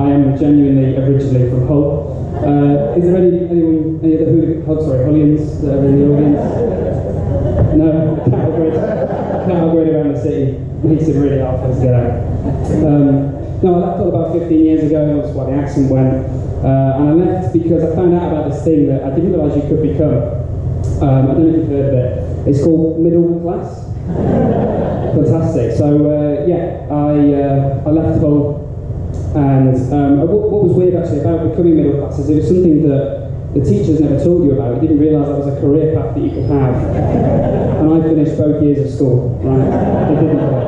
I am genuinely originally from Hull. Is there any other Hullians that are in the audience? No, cattle grid around the city makes it really hard for us to get out. No, I left Hull about 15 years ago. That's why the accent went. And I left because I found out about this thing that I didn't realise you could become. I don't know if you've heard of it. It's called middle class. Fantastic. So I left Hull, and what was weird actually about becoming middle class is it was something that the teachers never told you about. You didn't realise that was a career path that you could have. And I finished both years of school, right? They didn't know it.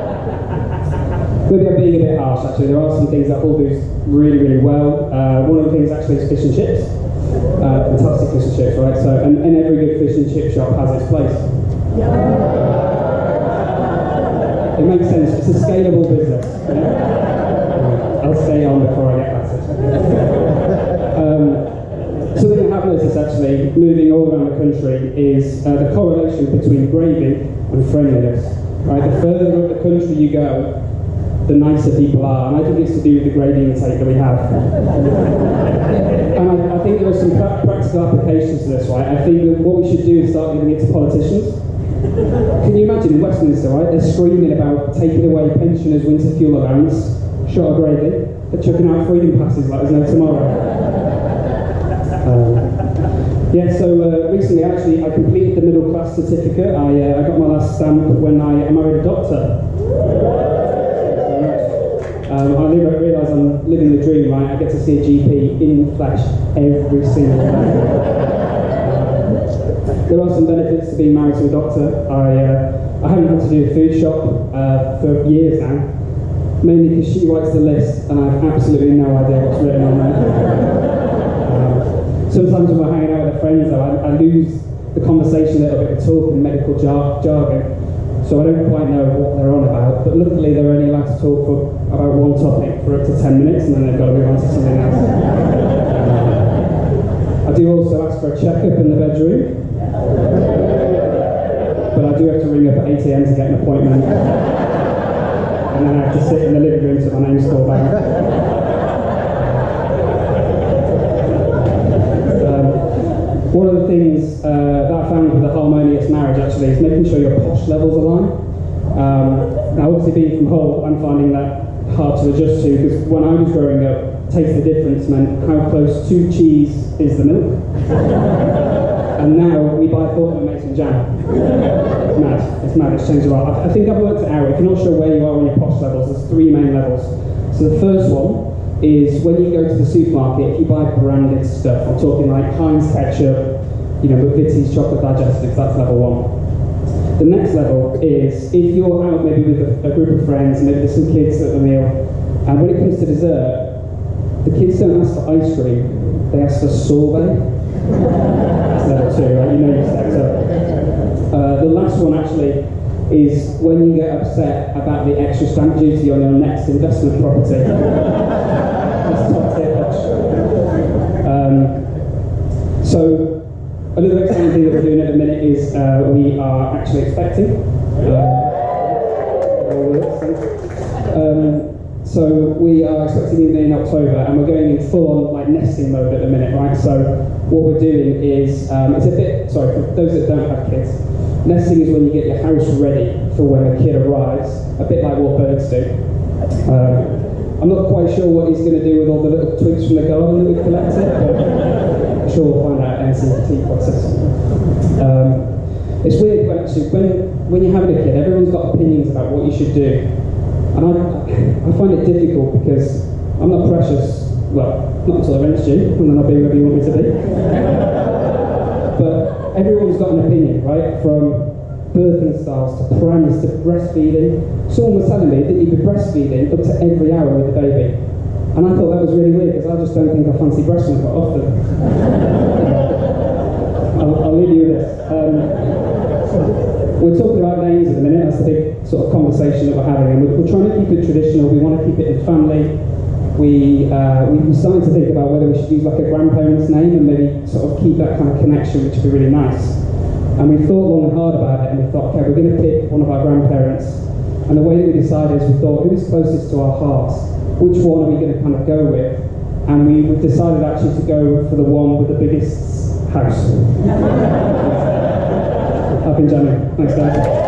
Maybe I'm being a bit harsh actually. There are some things that Hull does really, really well. One of the things actually is fish and chips. Fantastic fish and chips, right? So, and every good fish and chip shop has its place. It makes sense. It's a scalable business. Yeah? I'll stay on before I get back to it. Something I have noticed actually, moving all around the country, is the correlation between gravy and friendliness. Right? The further up the country you go, the nicer people are, and I think it's to do with the grading intake that we have. And I think there are some practical applications to this, right? I think that what we should do is start giving it to politicians. Can you imagine in Westminster, right? They're screaming about taking away pensioners' winter fuel allowance, shot of gravy, they're chucking out freedom passes like there's no tomorrow. So recently actually I completed the middle class certificate. I got my last stamp when I married a doctor. I realise I'm living the dream, right? I get to see a GP in flesh every single day. There are some benefits to being married to a doctor. I haven't had to do a food shop for years now, mainly because she writes the list and I have absolutely no idea what's written on there. Sometimes when we're hanging out with friends though, I lose the conversation a little bit of talk in medical jargon. So I don't quite know what they're on about, but luckily they're only allowed to talk about one topic for up to 10 minutes and then they've got to move on to something else. I do also ask for a checkup in the bedroom, but I do have to ring up at 8 AM to get an appointment, and then I have to sit in the living room till my name's called out. One of the things that I found with a harmonious marriage actually is making sure your posh levels align. Now obviously being from Hull, I'm finding that hard to adjust to, because when I was growing up, taste the difference meant how close to cheese is the milk. And now we buy Thornton and make some jam. It's mad, it's changed a lot. I think I've worked it out. It can all show where you are on your posh levels. There's 3 main levels. So the first one is when you go to the supermarket, if you buy branded stuff, I'm talking like Heinz ketchup, McVitie's chocolate digestives, that's level 1. The next level is if you're out maybe with a group of friends, maybe there's some kids at the meal, and when it comes to dessert, the kids don't ask for ice cream, they ask for sorbet. That's level 2, right? You know you're stepped up. The last one actually is when you get upset about the extra stamp duty on your next investment property. That's top tier posh. So another exciting thing that we're doing at the minute is we are actually expecting. So we are expecting in October, and we're going in full on nesting mode at the minute, right? So what we're doing is it's a bit for those that don't have kids. Nesting is when you get your house ready for when a kid arrives, a bit like what birds do. I'm not quite sure what he's going to do with all the little twigs from the garden that we've collected, but I'm sure we'll find out in the NCT process. It's weird when you're having a kid, everyone's got opinions about what you should do. And I find it difficult because I'm not precious, well, not until the rent's due, and then I'll be wherever you want me to be. But everyone's got an opinion, right? From birthing styles to params to breastfeeding. Someone was telling me that you could breastfeeding up to every hour with the baby. And I thought that was really weird because I just don't think I fancy breast milk quite often. I'll leave you with this. We're talking about names in a minute. That's the big sort of conversation that we're having, and we're trying to keep it traditional. We want to keep it in family. We're starting to think about whether we should use like a grandparent's name and maybe sort of keep that kind of connection, which would be really nice. And we thought long and hard about it, and we thought, okay, we're going to pick one of our grandparents. And the way that we decided is we thought, who's closest to our hearts? Which one are we going to kind of go with? and we've decided actually to go for the one with the biggest house. Up in Jammy. Thanks, guys.